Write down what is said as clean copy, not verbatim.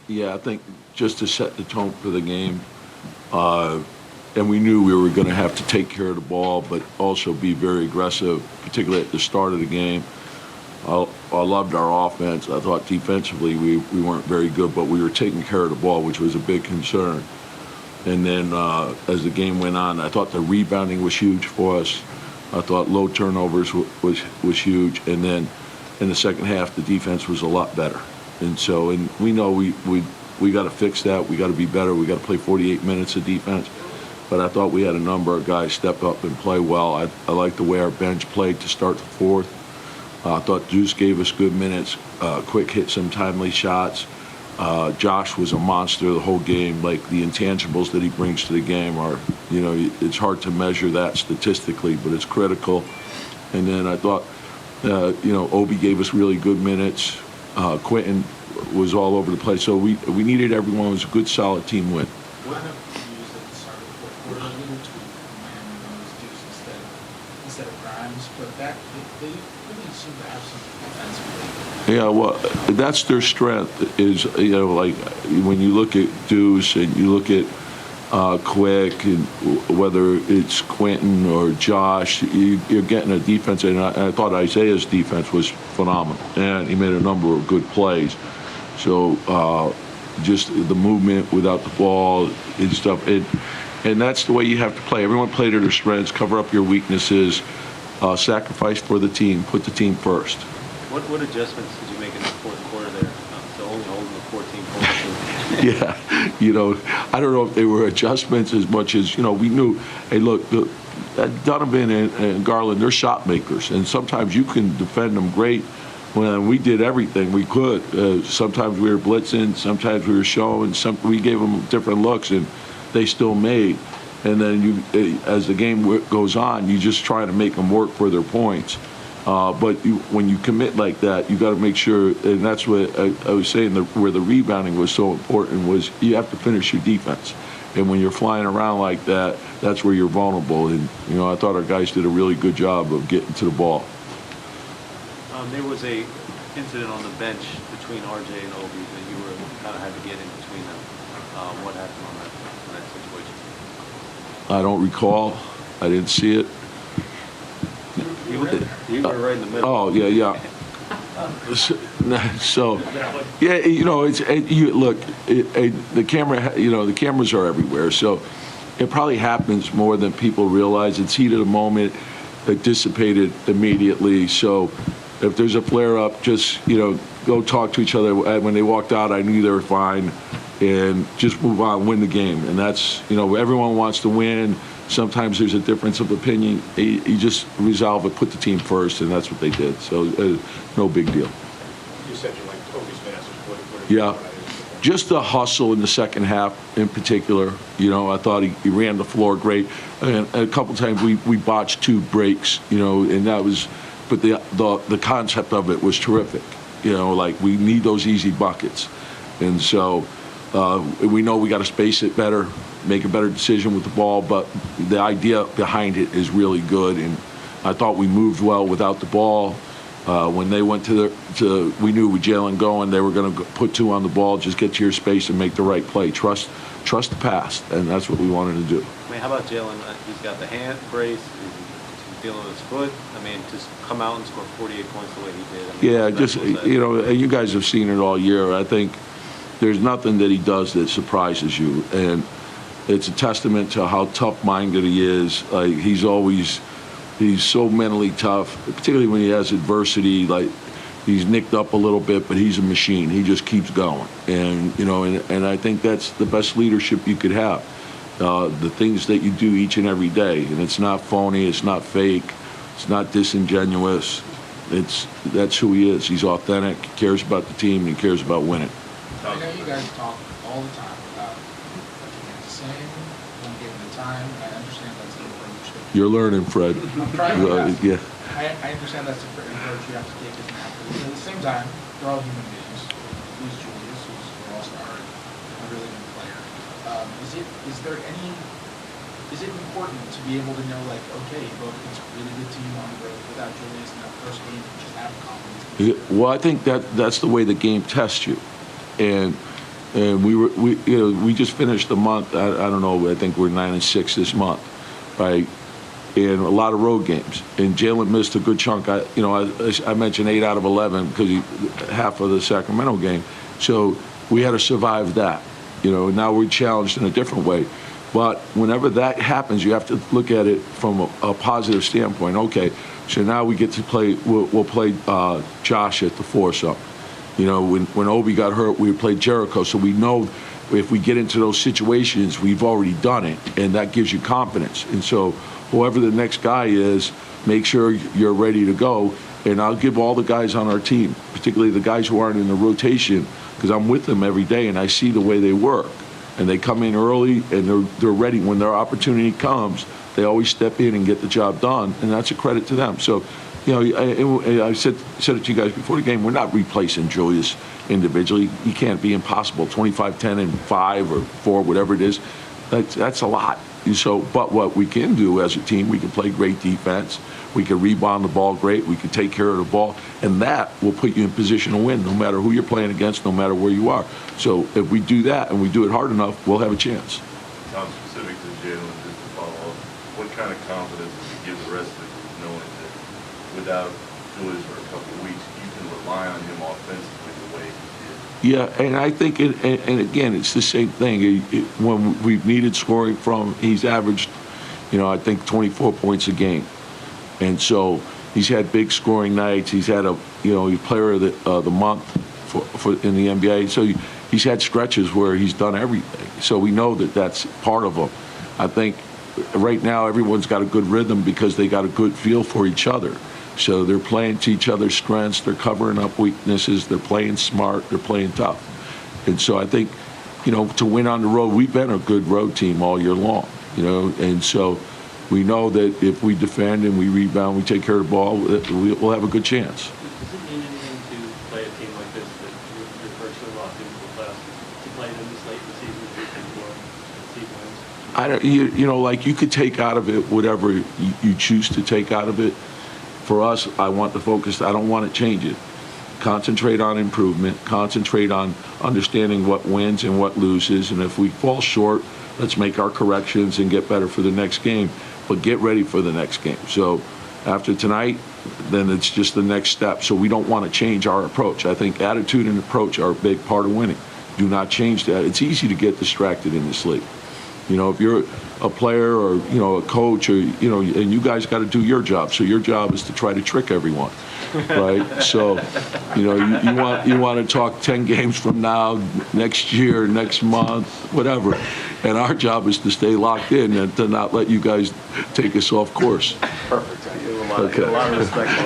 Yeah, I think just to set the tone for the game, and we knew we were going to have to take care of the ball, but also be very aggressive, particularly at the start of the game. I loved our offense. I thought defensively we weren't very good, but we were taking care of the ball, which was a big concern. And then as the game went on, I thought the rebounding was huge for us. I thought low turnovers was huge. And then in the second half, the defense was a lot better. And so, and we know we got to fix that. We got to be better. We got to play 48 minutes of defense. But I thought we had a number of guys step up and play well. I liked the way our bench played to start the fourth. I thought Deuce gave us good minutes. Quick hit some timely shots. Josh was a monster the whole game. Like, the intangibles that he brings to the game are, you know, it's hard to measure that statistically, but it's critical. And then I thought, you know, Obi gave us really good minutes. Quentin was all over the place. So we needed everyone. It was a good, solid team win. What have you used at the start of the fourth quarter? A little tweak from Miami when it was Deuce instead of Grimes, but that they really seem to have some defensively. Yeah, well, that's their strength. Is, you know, like when you look at Deuce and you look at Quick, and whether it's Quentin or Josh, you're getting a defense. And I thought Isaiah's defense was phenomenal, and he made a number of good plays. So just the movement without the ball and stuff, and that's the way you have to play. Everyone play to their strengths, cover up your weaknesses, sacrifice for the team, put the team first. What adjustments did you make in the fourth quarter there to only hold the 14 points? Yeah, you know, I don't know if they were adjustments as much as, you know, we knew, hey, look, Donovan and Garland, they're shot makers, and sometimes you can defend them great. When we did everything we could. Sometimes we were blitzing, sometimes we were showing, we gave them different looks, and they still made. And then as the game goes on, you just try to make them work for their points. But when you commit like that, you got to make sure, and that's what I was saying, where the rebounding was so important, was you have to finish your defense. And when you're flying around like that, that's where you're vulnerable. And, you know, I thought our guys did a really good job of getting to the ball. There was a incident on the bench between RJ and Obi that you were kind of had to get in between them. What happened on that situation? I don't recall. I didn't see it. You were right in the middle. Oh, yeah. So, yeah, you know, the camera, you know, the cameras are everywhere. So it probably happens more than people realize. It's heat of the moment. It dissipated immediately. So if there's a flare-up, just, you know, go talk to each other. When they walked out, I knew they were fine, and just move on, win the game. And that's, you know, everyone wants to win. Sometimes there's a difference of opinion. You just resolve it, put the team first, and that's what they did. So no big deal. You said you liked Obi's minutes. Yeah. Just the hustle in the second half in particular. You know, I thought he ran the floor great. And a couple times we botched 2 breaks, you know, and that was, but the concept of it was terrific. You know, like, we need those easy buckets. And so we know we got to space it better, make a better decision with the ball, but the idea behind it is really good. And I thought we moved well without the ball. When they went we knew with Jalen going, they were going to put 2 on the ball, just get to your space and make the right play. Trust the pass, and that's what we wanted to do. I mean, how about Jalen? He's got the hand brace. He's dealing with his foot. I mean, just come out and score 48 points the way he did. I mean, yeah, just, you know, you guys have seen it all year. I think there's nothing that he does that surprises you, and it's a testament to how tough-minded he is. Like, he's so mentally tough, particularly when he has adversity. Like, he's nicked up a little bit, but he's a machine. He just keeps going. And, you know, and I think that's the best leadership you could have. The things that you do each and every day. And it's not phony, it's not fake, it's not disingenuous. That's who he is. He's authentic, he cares about the team, and he cares about winning. I know you guys talk all the time about what you have to say, when given the time. I understand that's the approach. You're learning, Fred. I'm trying to yeah. I understand that's the approach you have to take as an athlete. But at the same time, they're all human beings. Who's Julius, who's an all-star, a really good player. Is it important to be able to know, like, okay, look, it's a really good team on the road without Julius in that first game, just have confidence? Well, I think that's the way the game tests you. And And we just finished the month. I don't know. I think we're 9-6 this month, right? And a lot of road games. And Jalen missed a good chunk. I mentioned 8 out of 11 because half of the Sacramento game. So we had to survive that. Now we're challenged in a different way. But whenever that happens, you have to look at it from a positive standpoint. Okay, so now we get to play. We'll play Josh at the foursome. When Obi got hurt, we played Jericho. So we know if we get into those situations, we've already done it, and that gives you confidence. And so whoever the next guy is, make sure you're ready to go. And I'll give all the guys on our team, particularly the guys who aren't in the rotation, because I'm with them every day and I see the way they work. And they come in early and they're ready. When their opportunity comes, they always step in and get the job done, and that's a credit to them. So, I said it to you guys before the game, we're not replacing Julius individually. He can't be impossible. 25, 10, and 5 or 4, whatever it is, that's a lot. But what we can do as a team, we can play great defense. We can rebound the ball great. We can take care of the ball. And that will put you in position to win, no matter who you're playing against, no matter where you are. So if we do that and we do it hard enough, we'll have a chance. Tom, specific to Jalen, just to follow up, what kind of confidence does it give the rest of the group knowing that without Julius for a couple of weeks, you can rely on him offensively the way he did? Yeah, and I think, and again, it's the same thing. When we've needed scoring from, he's averaged, I think 24 points a game. And so he's had big scoring nights. He's had he's player of the month for in the NBA. So he's had stretches where he's done everything. So we know that that's part of him. I think right now everyone's got a good rhythm because they got a good feel for each other. So they're playing to each other's strengths. They're covering up weaknesses. They're playing smart. They're playing tough. And so I think, to win on the road, we've been a good road team all year long, and so we know that if we defend and we rebound, we take care of the ball, we'll have a good chance. Does it mean anything to play a team like this that you're virtually locked into the playoffs, to play them this late in the season if you think seed wins? You could take out of it whatever you choose to take out of it. For us, I want the focus. I don't want to change it. Concentrate on improvement. Concentrate on understanding what wins and what loses. And if we fall short, let's make our corrections and get better for the next game. But get ready for the next game. So after tonight, then it's just the next step. So we don't want to change our approach. I think attitude and approach are a big part of winning. Do not change that. It's easy to get distracted in this league. If you're a player or, a coach or, and you guys got to do your job. So your job is to try to trick everyone, right? So, you want to talk 10 games from now, next year, next month, whatever. And our job is to stay locked in and to not let you guys take us off course. Perfect. I give a lot Okay. of respect for